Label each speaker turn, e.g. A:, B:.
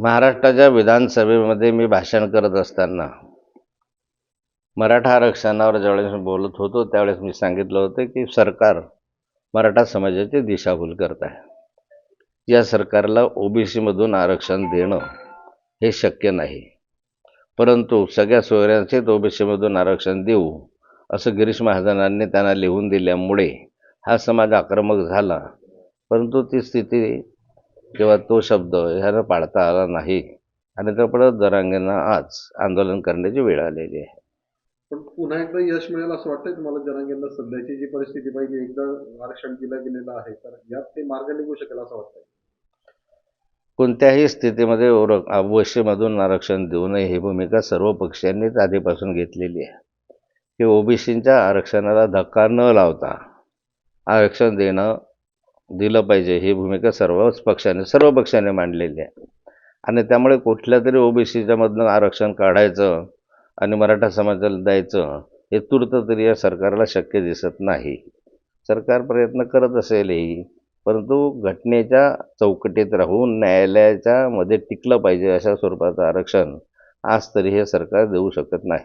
A: महाराष्ट्राच्या विधानसभेमध्ये मी भाषण करत असताना मराठा आरक्षणावर ज्यावेळेस मी बोलत होतो त्यावेळेस मी सांगितलं होतं की सरकार मराठा समाजाची दिशाभूल करत आहे. या सरकारला ओबीसीमधून आरक्षण देणं हे शक्य नाही, परंतु सगळ्या सोयऱ्यांचेच ओबीसीमधून आरक्षण देऊ असं गिरीश महाजनांनी त्यांना लिहून दिल्यामुळे हा समाज आक्रमक झाला. परंतु ती स्थिती किंवा तो शब्द ह्यानं पाळता आला नाही आणि त्यापुढे जरांगेंना आज आंदोलन करण्याची वेळ आलेली आहे.
B: पण पुन्हा एकदा यश मिळेल असं वाटतंय तुम्हाला? जरांगेंना सध्याची जी परिस्थिती पाहिजे, एकदा आरक्षण दिलं गेलेलं आहे तर यात ते मार्ग निघू शकेल असं वाटतंय?
A: कोणत्याही स्थितीमध्ये ओबीसीमधून आरक्षण देऊ नये ही भूमिका सर्व पक्षांनीच आधीपासून घेतलेली आहे की ओबीसीच्या आरक्षणाला धक्का न लावता आरक्षण दिलं पाहिजे ही भूमिका सर्व पक्षांनी मांडलेली आहे. आणि त्यामुळे कुठल्या तरी ओबीसीच्या मधनं आरक्षण काढायचं आणि मराठा समाजाला द्यायचं हे तूर्त तरी या सरकारला शक्य दिसत नाही. सरकार प्रयत्न करत असेलही, परंतु घटनेच्या चौकटीत राहून न्यायालयाच्या मध्ये टिकलं पाहिजे अशा स्वरूपाचं आरक्षण आज तरी हे सरकार देऊ शकत नाही.